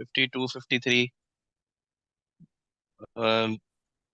52 53।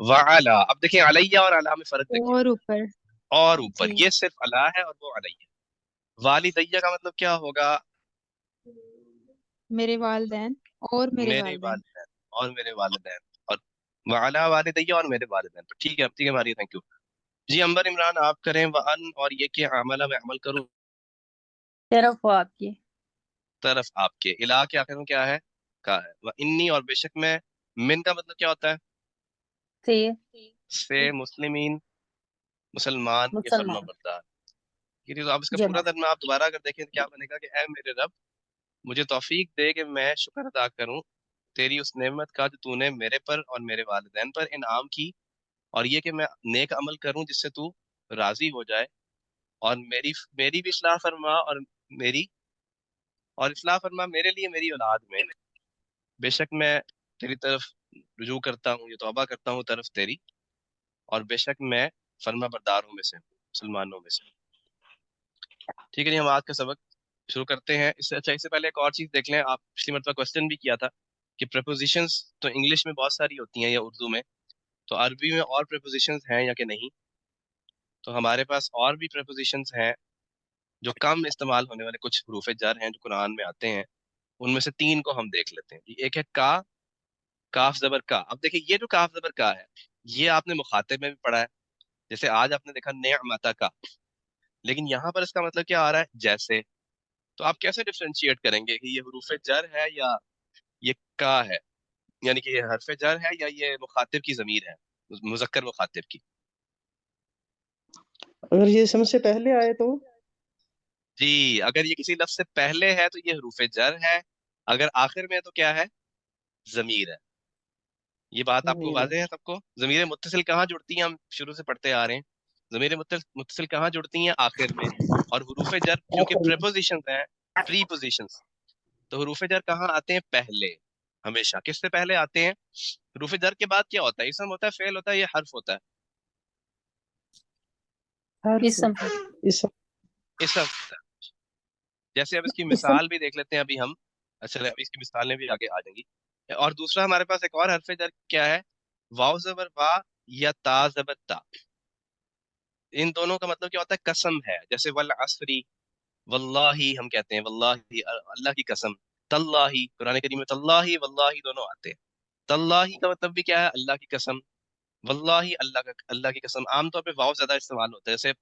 وعلا، اب دیکھیں علیہ اور علا میں فرق دیکھیں، اور اوپر. اور اوپر، جی. یہ صرف علا ہے اور وہ علیہ. والدیہ کا مطلب کیا ہوگا؟ میرے والدین اور میرے میرے والدین. والدین اور میرے والدین، اور وعلا والدیہ اور میرے والدین پر. ٹھیک ہے، ٹھیک ہے ہماری، تھینک یو جی. امبر عمران آپ کریں. وان، اور یہ کہ عملہ میں عمل کروں، طرف ہو آپ کی. طرف آپ کے. الہ کے آخر میں کیا ہے؟ کا ہے. انی، اور بے شک میں. من کا مطلب کیا ہوتا ہے؟ سے سے مسلمین، مسلمان یا فرما مسلمان بردار. یہ تو آپ اس کا پورا جمع. ترجمہ آپ دوبارہ اگر دیکھیں تو کیا بنے گا کہ اے میرے رب، مجھے توفیق دے کہ میں شکر ادا کروں تیری اس نعمت کا جو تو نے میرے پر اور میرے والدین پر انعام کی، اور یہ کہ میں نیک عمل کروں جس سے تو راضی ہو جائے، اور میری بھی اصلاح فرما، میری اور اصلاح فرما میرے لیے میری اولاد میں. بے شک میں تیری طرف رجوع کرتا ہوں، یہ توبہ کرتا ہوں طرف تیری، اور بے شک میں فرما برداروں میں سے ہوں، مسلمانوں میں سے. ٹھیک ہے جی، ہم آج کا سبق شروع کرتے ہیں. اس سے پہلے ایک اور چیز دیکھ لیں. آپ پچھلی مرتبہ کوشچن بھی کیا تھا کہ پریپوزیشنز تو انگلش میں بہت ساری ہوتی ہیں یا اردو میں، تو عربی میں اور پریپوزیشنز ہیں یا کہ نہیں؟ تو ہمارے پاس اور بھی پریپوزیشنز ہیں جو کم استعمال ہونے والے کچھ حروف جر ہیں جو قرآن میں آتے ہیں. ان میں سے 3 کو ہم دیکھ لیتے ہیں. ایک ہے کا، کاف زبر کا. اب دیکھیں یہ جو کاف زبر کا ہے، یہ آپ نے مخاطب میں بھی پڑھا ہے، جیسے آج آپ نے دیکھا نعمتا کا، لیکن یہاں پر اس کا مطلب کیا آ رہا ہے؟ جیسے. تو آپ کیسے ڈفرینشیٹ کریں گے کہ یہ حروف جر ہے یا یہ کا ہے؟ یعنی کہ یہ حرف جر ہے یا یہ مخاطب کی ضمیر ہے، مذکر مخاطب کی. اگر یہ اسم سے پہلے آئے تو جی، اگر یہ کسی لفظ سے پہلے ہے تو یہ حروف جر ہے، اگر آخر میں ہے تو کیا ہے؟ ضمیر ہے. یہ بات آپ کو ضمیر ہے. واضح ہے سب کو؟ ضمیر متصل کہاں جڑتی ہیں؟ ہم شروع سے پڑھتے آ رہے ہیں. ضمیر متصل کہاں جڑتی ہیں؟ آخر میں. اور حروف جر کیونکہ آخر میں. پریپوزیشنز ہیں، پری پوزیشنز، تو حروف جر کہاں آتے ہیں؟ پہلے. ہمیشہ کس سے پہلے آتے ہیں؟ حروف جر کے بعد کیا ہوتا ہے؟ اسم ہوتا ہے، فعل ہوتا ہے، یہ حرف ہوتا ہے؟ اسم. اسم. اسم ہوتا ہے. جیسے اب اس کی اسم مثال بھی دیکھ لیتے ہیں ابھی ہم. اچھا، اب اس کی مثالیں بھی آگے آ جائیں گی. اور دوسرا ہمارے پاس ایک اور حرف جر کیا ہے؟ واو زبر وا یا تا زبر تا. ان دونوں کا مطلب کیا ہوتا ہے؟ قسم ہے. جیسے والعصری، واللہ ہم کہتے ہیں، واللہ اللہ کی قسم. تاللہ، قرآن کریم میں تاللہ واللہ دونوں آتے ہیں. تاللہ کا مطلب بھی کیا ہے؟ اللہ کی قسم. واللہ اللہ کی قسم. عام طور پہ واو زیادہ استعمال ہوتا ہے. جیسے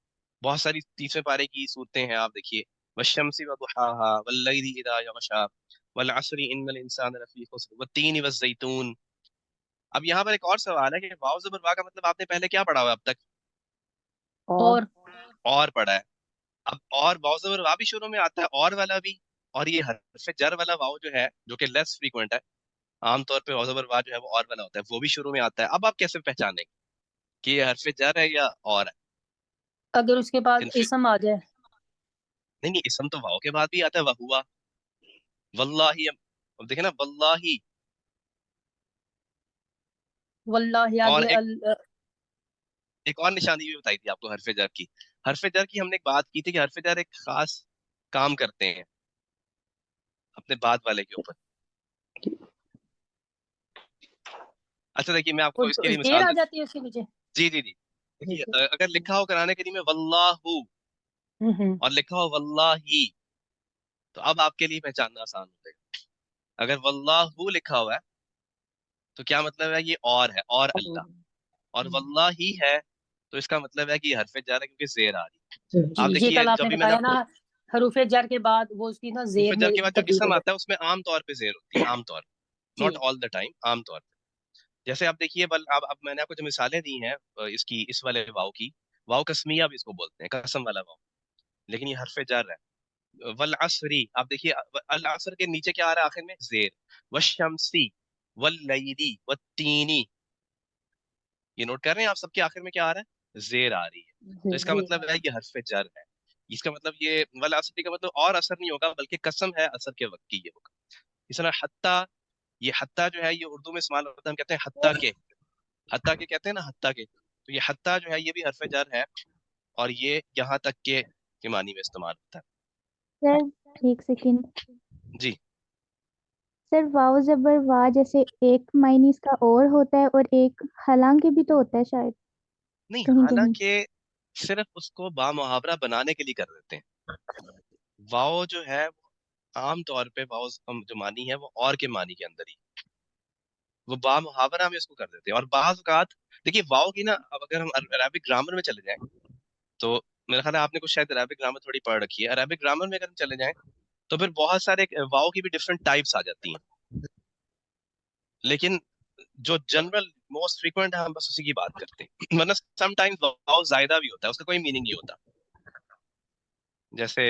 بہت ساری تیسرے پارے کی صورتیں ہیں، آپ دیکھیے والشمس وضحاها واللیل اذا یغشا والعصر ان الانسان لفی خسر والتین والزیتون. اب یہاں پر ایک اور سوال ہے کہ واو زبر وا کا مطلب آپ نے پہلے کیا پڑھا ہوا اب تک؟ اور پڑھا ہے. اب اور واو زبر وا بھی شروع میں آتا ہے، اور والا بھی. اور یہ حرف جر والا واو جو ہے، جو کہ لیس فریکوینٹ ہے، عام طور پہ واو زبر وا جو ہے وہ اور والا ہوتا ہے، وہ بھی شروع میں آتا ہے. اب آپ کیسے پہچانیں گے کہ یہ حرف جر ہے یا اور ہے؟ اگر اس کے بعد اسم آ جائے. نہیں نہیں، اسم تو واو کے بعد بھی آتا ہے، وہوا، واللہ. اب دیکھیں نا، واللہ. واللہ اور آگے ایک اور نشانی بھی بتائی تھی آپ کو حرف جر کی. حرف جر کی ہم نے ایک بات کی تھی کہ حرف جر ایک خاص کام کرتے ہیں اپنے بعد والے کے اوپر. اچھا دیکھیے، میں آپ کو اس کے لیے زیر مثال آ دیتا جاتی ہے اس کے نیچے. ہوں. جی جی جی. دیکھیے اگر لکھا ہو قرآن کریم میں واللہ اور لکھا ہو واللہ، تو اب آپ کے لیے پہچاننا آسان ہو جائے گا. اگر واللہ لکھا ہوا ہے تو کیا مطلب ہے؟ یہ اور ہے، اور اللہ. اور واللہ ہی ہے تو اس کا مطلب ہے کہ یہ حرف جر ہے کیونکہ زیر آ رہی ہے. آپ یہ دیکھیے کل آپ جب نے بھی میں نے بتایا آپ کو نا حروف جر کے بعد وہ اس کی نا حروف زیر جر میں کے بعد جو تبدیل ہو اسم جاتی آتا ہے اس میں عام طور پہ زیر ہوتی ہے، عام طور پہ، جی. ناٹ آل دا ٹائم، عام طور پہ. جیسے آپ دیکھیے اب میں نے آپ کو جو مثالیں دی ہیں اس کی، اس والے واؤ کی، واؤ قسمیہ بھی اس کو بولتے ہیں، قسم والا واؤ، لیکن یہ حرف جر ہے. والعصری، آپ دیکھیے العصر کے نیچے کیا آ رہا ہے؟ آخر میں زیر. والشمسی واللیلی والتینی، یہ نوٹ کر رہے ہیں آپ؟ سب کے آخر میں کیا آ رہا ہے؟ زیر آ رہی ہے. تو اس کا مطلب ہے یہ حرف جر ہے. اس کا مطلب یہ والعصر کا مطلب اور اثر نہیں ہوگا بلکہ قسم ہے اثر کے وقت کی یہ ہوگا. اس طرح حتیٰ، یہ حتیٰ جو ہے یہ اردو میں استعمال ہوتا ہے، ہم کہتے ہیں حتیٰ کے، حتیٰ کے کہتے ہیں نا، حتیٰ کے. تو یہ حتیٰ جو ہے یہ بھی حرف جر ہے، اور یہ یہاں تک کے معنی میں استعمال ہوتا ہے. سر ایک سیکنڈ. جی سر واو زبر وا جیسے ایک معنی اس کا اور ہوتا ہے اور ایک حالانکہ بھی تو ہوتا ہے شاید نہیں، کہیں کہیں. حالانکہ صرف اس کو با محاورہ بنانے کے لیے کر دیتے ہیں. واؤ جو ہے عام طور پہ واؤ جو معنی ہے وہ اور کے معنی کے اندر ہی وہ با محاورہ میں اس کو کر دیتے ہیں. اور بعض اوقات دیکھیے واؤ کی نا، اب اگر ہم عربک گرامر میں چلے جائیں تو میرا خیال ہے آپ نے کچھ شاید عربک گرامر تھوڑی پڑھ رکھی ہے. عربک گرامر میں اگر ہم چلے جائیں تو پھر بہت سارے واؤ کی بھی ڈفرینٹ ٹائپس آ جاتی ہیں، لیکن جو جنرل موسٹ فریکوینٹ ہے ہم بس اسی کی بات کرتے ہیں. ورنہ سم ٹائمز واؤ زائدہ بھی ہوتا ہے، اس کا کوئی میننگ نہیں ہوتا. جیسے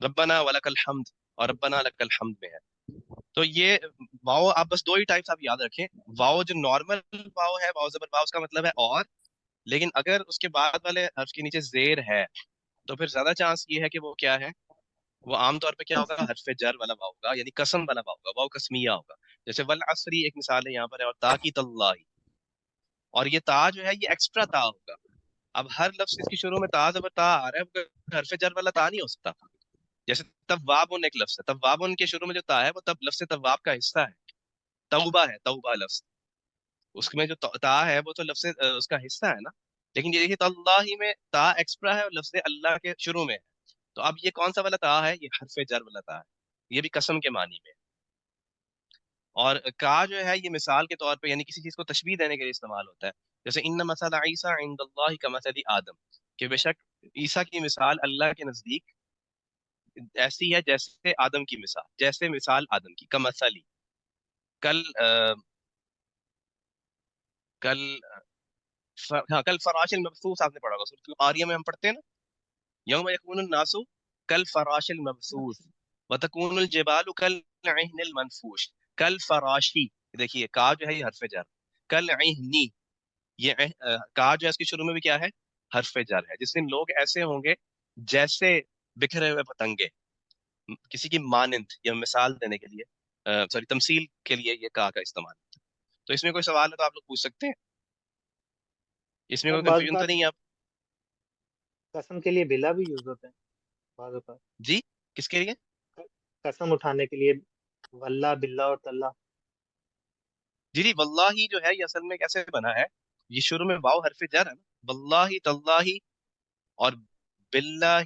ربنا ولک الحمد اور ربنا لک الحمد میں ہے. تو یہ واؤ آپ بس دو ہی ٹائپس آپ یاد رکھیں. واؤ جو نارمل واؤ ہے، واؤ زبر واؤ، اس کا مطلب ہے اور، لیکن اگر اس کے بعد والے حرف کے نیچے زیر ہے تو پھر زیادہ چانس یہ ہے کہ وہ کیا ہے، وہ عام طور پہ کیا ہوگا، حرف جر والا واؤ ہوگا، یعنی قسم والا واؤ ہوگا، واؤ قسمیہ ہوگا. جیسے والعصری ایک مثال ہے یہاں پر ہے، اور تا کی تاللہ، اور یہ تا جو ہے یہ ایکسٹرا تا ہوگا. اب ہر لفظ اس کی شروع میں تا زبر تا آ رہا ہے، وہ حرف جر والا تا نہیں ہو سکتا. جیسے توابن ایک لفظ ہے، توابن کے شروع میں جو تا ہے وہ تب لفظ تواب کا حصہ ہے. توبہ ہے، توبہ لفظ، اس میں جو تا ہے وہ تو لفظ اس کا حصہ ہے نا. لیکن یہ دیکھیے اللہ میں تا ایکسٹرا ہے اور لفظ اللہ کے شروع میں ہے. تو اب یہ کون سا والا تا ہے، یہ حرف جر والا تا ہے، یہ بھی قسم کے معنی میں. اور کا جو ہے یہ مثال کے طور پہ، یعنی کسی چیز کو تشبیہ دینے کے لیے استعمال ہوتا ہے. جیسے ان مثل عیسیٰ عند اللہ کمثل آدم، کہ بے شک عیسیٰ کی مثال اللہ کے نزدیک ایسی ہے جیسے آدم کی مثال، جیسے مثال آدم کی، کمثلی. کل کل ہاں کل فراش المبثوث آپ نے پڑھا ہوگا، سورۃ القاریہ میں ہم پڑھتے ہیں نا، یوم یکون الناس کل فراش المبثوث وتکون الجبال کالعہن المنفوش. کل فراشی، دیکھیے کا جو ہے یہ حرف جر، کل عہنی، یہ کا جو ہے اس کے شروع میں بھی کیا ہے، حرف جر ہے. جس دن لوگ ایسے ہوں گے جیسے بکھرے ہوئے پتنگے، کسی کی مانند یا مثال دینے کے لیے، سوری تمثیل کے لیے یہ کا استعمال. تو اس میں کوئی سوال ہے تو آپ لوگ پوچھ سکتے ہیں، اس میں سر کوئی بعض کنفیوژن تو اوقات نہیں ہے آپ؟ قسم کے لیے بلا بھی یوز ہوتا ہے بعض اوقات، جی کس کے لیے؟ قسم اٹھانے کے لیے واللہ باللہ اور تاللہ. جی واللہ جو ہے یہ اصل میں کیسے بنا ہے، یہ شروع میں واو حرف جر ہے نا، واللہ تاللہ، اور باللہ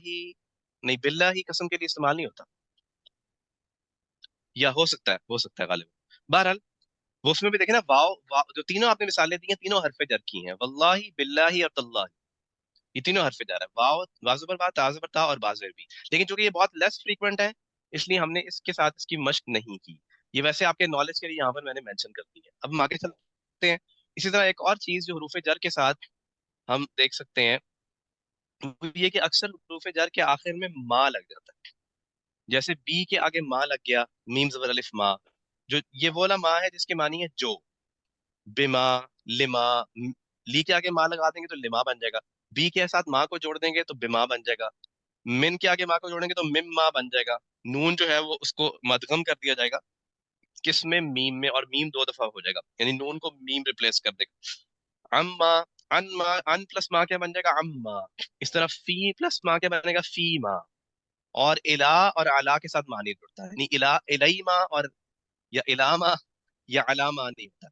نہیں، باللہ قسم کے لیے استعمال نہیں ہوتا، یا ہو سکتا ہے غالبا. بہرحال وہ اس میں بھی دیکھیں نا، واو جو تینوں آپ نے مثالیں دی ہیں تینوں حرف جر کی ہیں، واللہ باللہ اور تاللہ، یہ تینوں حرف جر ہے. واو واضح پر با، تازہ پر تا، اور بازر بھی. لیکن چونکہ یہ بہت لیس فریکوینٹ ہے اس لیے ہم نے اس کے ساتھ اس کی مشق نہیں کی. یہ ویسے آپ کے نالج کے لیے یہاں پر میں نے مینشن کر دی ہے. اب ہم آگے چلتے ہیں. اسی طرح ایک اور چیز جو حروف جر کے ساتھ ہم دیکھ سکتے ہیں وہ یہ کہ اکثر حروف جر کے آخر میں ما لگ جاتا ہے. جیسے بی کے آگے ما لگ گیا، میم زبر الف ما، جو یہ وہ والا ما ہے جس کے معنی ہے جو، بما، لما، لی کے آگے ما لگا دیں گے تو لما بن جائے گا، بی کے ساتھ ما کو جوڑ دیں گے تو بما بن جائے گا، من کے آگے ما کو جوڑیں گے تو مم ما بن جائے گا، نون جو ہے وہ اس کو مدغم کر دیا جائے گا کس میں، میم میں، اور میم دو دفعہ ہو جائے گا، یعنی نون کو میم ریپلیس کر دے گا. اما، ان ما، ان پلس ما کیا بن جائے گا، اما. اس طرح فی پلس ما کیا بنے گا، فی ما. اور الا اور علا کے ساتھ معنی جڑتا ہے، یعنی الا، الیما، اور یا الاما یا علاما نہیں ہوتا.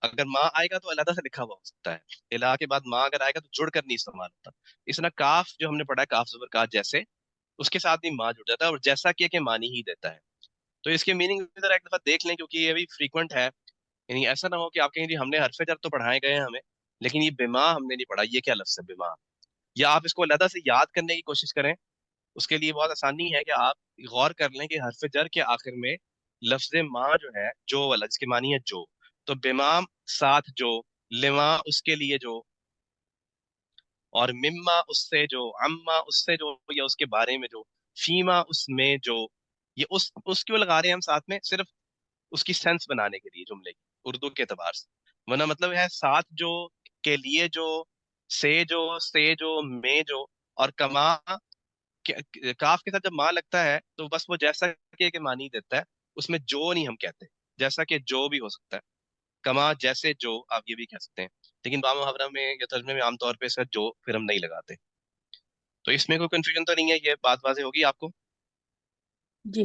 اگر ماں آئے گا تو علیحدہ سے لکھا ہوا ہو سکتا ہے، الہ کے بعد ماں اگر آئے گا تو جڑ کر نہیں استعمال ہوتا. اس طرح کاف جو ہم نے پڑھا ہے، کاف زبر کا جیسے، اس کے ساتھ بھی ماں جڑ جاتا ہے اور جیسا کہ معنی ہی دیتا ہے. تو اس کے میننگ ذرا ایک دفعہ دیکھ لیں کیونکہ یہ بھی فریکوینٹ ہے. یعنی ایسا نہ ہو کہ آپ کہیں جی ہم نے حرف جر تو پڑھائے گئے ہیں ہمیں، لیکن یہ بما ہم نے نہیں پڑھا، یہ کیا لفظ ہے بما. یا آپ اس کو علیحدہ سے یاد کرنے کی کوشش کریں. اس کے لیے بہت آسانی ہے کہ آپ غور کر لیں کہ حرف جر کے آخر میں لفظ ما جو ہے، جو والا جس کے معنی ہے جو، تو بما ساتھ جو، لما اس کے لیے جو، اور مما اس سے جو، اما اس سے جو یا اس کے بارے میں جو، فیما اس میں جو. یہ اس کیوں لگا رہے ہیں ہم ساتھ میں، صرف اس کی سینس بنانے کے لیے جملے کی اردو کے اعتبار سے. ورنہ مطلب ہے ساتھ جو، کے لیے جو، سے جو، میں جو، اور کما، کاف کے ساتھ جب ماں لگتا ہے تو بس وہ جیسا کہ معنی دیتا ہے، اس میں جو نہیں ہم کہتے، جیسا کہ جو بھی ہو سکتا ہے، کما جیسے جو آپ یہ بھی کہہ سکتے ہیں. لیکن با محاورہ میں یا ترجمے میں عام طور پہ اس کا جو پھر ہم نہیں لگاتے. تو اس میں کوئی کنفیوژن تو نہیں ہے، یہ بات واضح ہوگی آپ کو؟ جی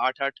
8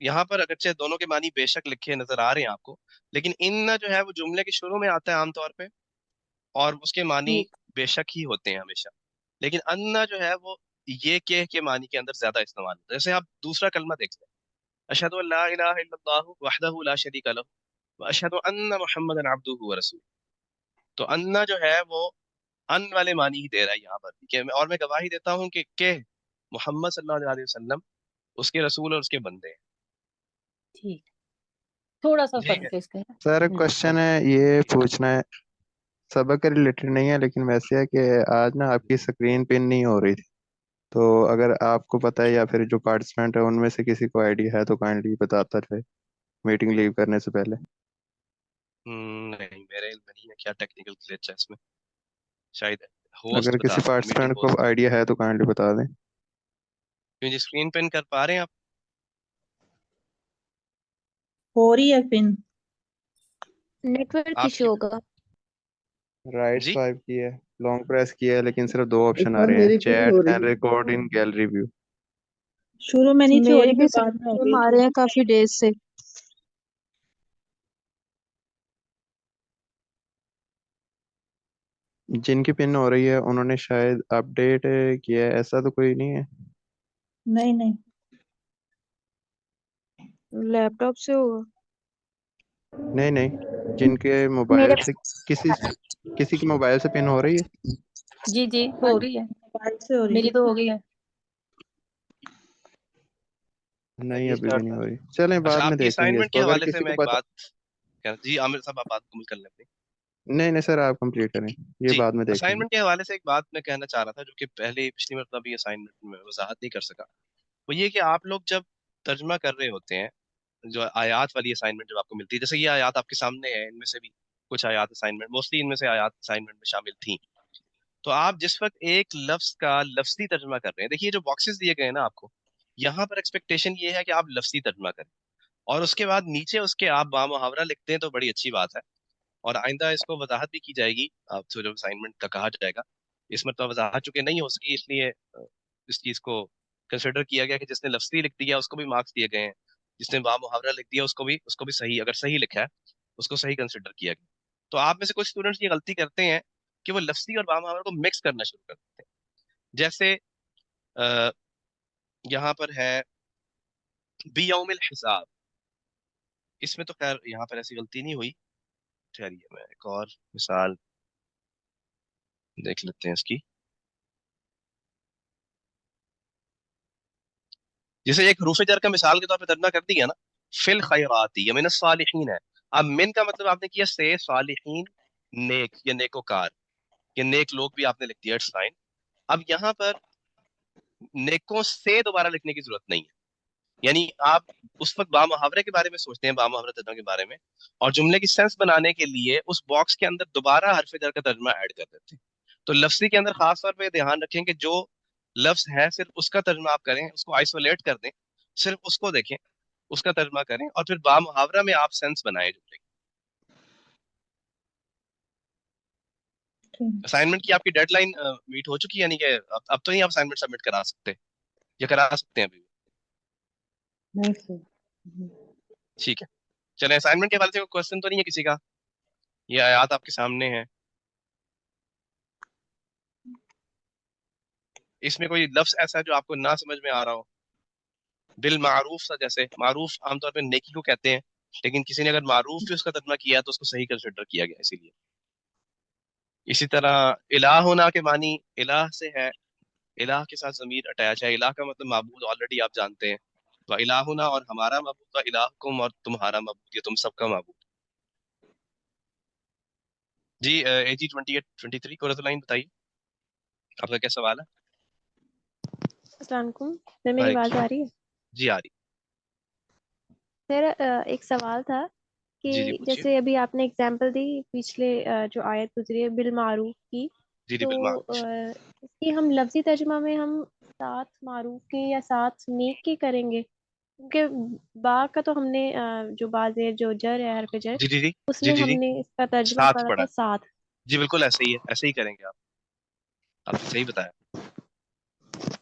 یہاں پر اگرچہ دونوں کے معنی بے شک لکھے نظر آ رہے ہیں آپ کو، لیکن ان جو ہے وہ جملے کے شروع میں آتا ہے عام طور پہ، اور اس کے معنی بے شک ہی ہوتے ہیں ہمیشہ. لیکن ان جو ہے وہ یہ کہ کے معنی کے اندر زیادہ استعمال ہوتا ہے. جیسے آپ دوسرا کلمہ دیکھ لیں، اشہد ان لا الہ الا اللہ وحدہ لا شریک لہ واشہد ان محمدا عبدہ ورسولہ. تو ان جو ہے وہ ان والے معنی ہی دے رہا ہے یہاں پر کہ اور میں گواہی دیتا ہوں کہ محمد صلی اللہ علیہ وسلم اس کے رسول اور اس کے بندے ہیں. ٹھیک، تھوڑا سا ٹھیک ہے. فرق ہے اس کا. سر کوشچن ہے یہ پوچھنا ہے، سبق کے ریلیٹڈ نہیں ہے لیکن ویسے ہے کہ آج نا آپ کی اسکرین پن نہیں ہو رہی تھی، تو اگر آپ کو پتہ ہے یا پھر جو پارٹیسپینٹ ہے ان میں سے کسی کو آئیڈیا ہے تو کائنڈلی بتاتا رہے میٹنگ لیو کرنے سے پہلے. نہیں میرے علم میں نہیں ہے کیا ٹیکنیکل گلچ ہے اس میں، شاید ہوسٹ اگر بتا کسی سکتے، میٹنگ پارٹیسپینٹ کو ہوسٹ. آئیڈیا ہے تو کائنڈلی بتا دیں. کیوں جی اسکرین پن کر پا رہے ہیں آپ؟ ہو رہی ہے پن. نیٹ ورک آپ ایشو کی ہوگا. رائٹ جی سوائپ کیا ہے، لانگ پریس کیا ہے، لیکن صرف دو آپشن آ سر رہے ہیں، میری پن چیٹ ہو رہی اینڈ ہے. Record in gallery view. شروع میں نہیں تھی ہو میرے رہی، بھی پھر بعد میں ہو سیم گئی آ تھی. رہے ہیں کافی ڈیز سے. جن کی پن ہو رہی ہے انہوں نے شاید اپ ڈیٹ کیا ہے، ایسا تو کوئی نہیں ہے. نہیں نہیں. لیپ ٹاپ سے ہوگا. نہیں نہیں، جن کے موبائل میرے سے کسی کے موبائل سے پن ہو رہی ہے. جی جی ہاں ہو جی، رہی ہے، موبائل سے ہو رہی میری ہے. تو ہو گئی ہے. نہیں چلیے ابھی بھی اسٹارٹ نہیں کر ہو دیں. رہی، چلیں بعد اچھا میں آپ کی دیکھیں گے اس اسائنمنٹ کو کے اگر حوالے سے کسی میں کو ایک پتا. بات جی عامر صاحب آپ بات مکمل کر لیں. نہیں نہیں سر آپ کمپلیٹ کریں، یہ جی بعد میں دیکھیں گے. اسائنمنٹ کے حوالے سے ایک بات میں کہنا چاہ رہا تھا جو کہ پچھلی مرتبہ بھی اسائنمنٹ میں وضاحت نہیں کر سکا. وہ یہ کہ آپ لوگ جب ترجمہ کر رہے ہوتے ہیں، جو آیات والی اسائنمنٹ جب آپ کو ملتی ہے، جیسے یہ آیات آپ کے سامنے ہے، ان میں سے بھی کچھ آیات اسائنمنٹ، موسٹلی ان میں سے آیات اسائنمنٹ میں شامل تھیں. تو آپ جس وقت ایک لفظ کا لفظی ترجمہ کر رہے ہیں، دیکھیے جو باکسز دیے گئے ہیں نا آپ کو، یہاں پر ایکسپیکٹیشن یہ ہے کہ آپ لفظی ترجمہ کریں، اور اس کے بعد نیچے اس کے آپ بامحاورہ لکھتے ہیں تو بڑی اچھی بات ہے. اور آئندہ اس کو وضاحت بھی کی جائے گی، آپ سے جو اسائنمنٹ کا کہا جائے گا اس مرتبہ وضاحت چونکہ نہیں ہو سکی، اس لیے اس چیز کو کنسیڈر کیا گیا کہ جس نے لفظی لکھ دیا اس کو بھی مارکس دیے گئے ہیں، جس نے بامحاورہ لکھ دیا اس کو بھی صحیح، اگر صحیح لکھا ہے اس کو صحیح کنسیڈر کیا گیا. تو آپ میں سے کچھ اسٹوڈنٹس یہ غلطی کرتے ہیں کہ وہ لفظی اور بامحاورہ کو مکس کرنا شروع کر دیتے ہیں. جیسے یہاں پر ہے بیوم الحساب، اس میں تو خیر یہاں پر ایسی غلطی نہیں ہوئی. چلیے میں ایک اور مثال دیکھ لیتے ہیں اس کی. جیسے ایک حروف جر کا مثال کے طور پہ ترجمہ کر دیا نا، فی الخیرات یا من الصالحین ہے. اب من کا مطلب آپ نے کیا سے صالحین، نیک یا نیکوکار، یا نیک لوگ بھی آپ نے لکھ دیا، اٹس فائن. اب یہاں پر نیکوں سے دوبارہ لکھنے کی ضرورت نہیں ہے، یعنی آپ اس وقت بامحاورے کے بارے میں سوچتے ہیں، بامحاورہ ترجمہ کے بارے میں، اور جملے کی سینس بنانے کے لیے اس باکس کے اندر دوبارہ حرف جر کا ترجمہ ایڈ کر دیتے ہیں. تو لفظی کے اندر خاص طور پہ دھیان رکھیں کہ جو لفظ ہے صرف اس کا ترجمہ آپ کریں، اس کو آئسولیٹ کر دیں، صرف اس کو دیکھیں، اس کا ترجمہ کریں، اور پھر بامحاورہ میں آپ سینس بنائیں جملے کی. اسائنمنٹ کی آپ کی ڈیڈ لائن میٹ ہو چکی ہے، یعنی کہ اب تو نہیں آپ اسائنمنٹ سبمٹ کرا سکتے، یا کرا سکتے ہیں ابھی؟ نہیں سر. ٹھیک ہے چلیں، اسائنمنٹ کے حوالے سے کوئی کوشچن تو نہیں ہے کسی کا؟ یہ آیات آپ کے سامنے ہیں، اس میں کوئی لفظ ایسا ہے جو آپ کو نہ سمجھ میں آ رہا ہو؟ بالمعروف سا، جیسے معروف عام طور پہ نیکی کو کہتے ہیں، لیکن کسی نے اگر معروف بھی اس کا ترجمہ کیا تو اس کو صحیح کنسیڈر کیا گیا اسی لیے. اسی طرح الہ ہونا کے معنی الہ سے ہے، الہ کے ساتھ ضمیر اٹیچ ہے، الہ کا مطلب معبود آلریڈی آپ جانتے ہیں، تو الہنا اور ہمارا معبود، الہکم اور تمہارا معبود، یہ تم سب کا معبود. جی اے جی 28-23 کو لائن بتائیے، آپ کا کیا سوال ہے؟ السلام علیکم سر، میری وعلیکم آواز السلام. آ رہی ہے؟ جی آ رہی. سر ایک سوال تھا کہ جی پوچھیے. جیسے ابھی آپ نے اگزامپل دی پچھلے جو آیت گزری ہے بالمعروف کی، جی تو بالمعروف. اس کی ہم لفظی ترجمہ میں ہم ساتھ معروف کے یا ساتھ نیک کے کریں گے، کیونکہ با کا تو ہم نے جو بازیر جو جر ہے حرف جر، جی جی جی اس جی میں جی ہم جی نے اس کا ترجمہ ساتھ پڑھا پڑھا. تھا ساتھ. جی بالکل ایسے ہی ہے، ایسے ہی کریں گے آپ نے صحیح بتایا.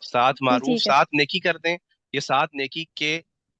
ساتھ معروف، ٹھیک ہے. ساتھ نیکی کر دیں، یہ ساتھ نیکی کے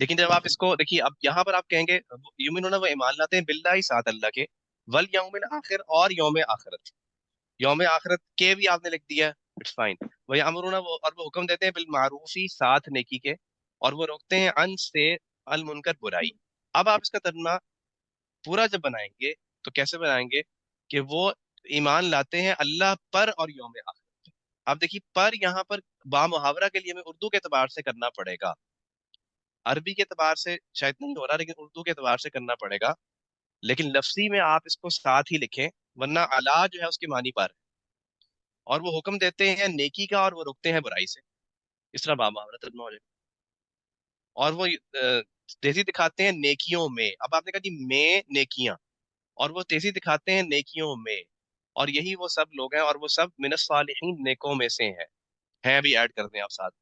لیکن جب آپ اس کو دیکھیے اب یہاں پر آپ کہیں گے یومنون وہ ایمان لاتے ہیں باللہ ساتھ اللہ کے والیوم الاخر اور یوم آخرت. یوم آخرت کے بھی آپ نے لکھ دیا اٹس فائن. ویامرون اور وہ حکم دیتے ہیں بالمعروفی ساتھ نیکی کے اور وہ روکتے ہیں ان سے المنکر برائی. اب آپ اس کا ترجمہ پورا جب بنائیں گے تو کیسے بنائیں گے کہ وہ ایمان لاتے ہیں اللہ پر اور یوم آخرت. اب دیکھیے پر یہاں پر با محاورہ کے لیے ہمیں اردو کے اعتبار سے کرنا پڑے گا. عربی کے اعتبار سے شاید نہیں ہو رہا لیکن اردو کے اعتبار سے کرنا پڑے گا. لیکن لفظی میں آپ اس کو ساتھ ہی لکھیں ورنہ علا جو ہے اس کے معنی پر. اور وہ حکم دیتے ہیں نیکی کا اور وہ روکتے ہیں برائی سے. اس طرح با محاورہ ترجمہ ہو جائے. اور وہ تیزی دکھاتے ہیں نیکیوں میں. اب آپ نے کہا جی میں نیکیاں اور وہ تیزی دکھاتے ہیں نیکیوں میں اور یہی وہ سب لوگ ہیں اور وہ سب من الصالحین نیکوں میں سے ہیں بھی ایڈ کر دیں آپ ساتھ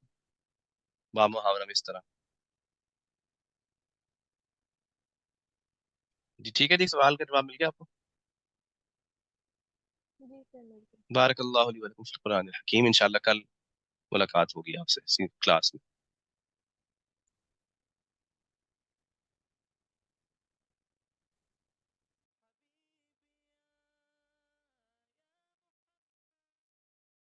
با محاورہ میں اس طرح. جی ٹھیک ہے جی. سوال کا جواب مل گیا آپ کو؟ جی سر مل گیا. بارک اللہ علی ولکم فی القرآن الحکیم. انشاءاللہ کل ملاقات ہوگی آپ سے اسی کلاس میں.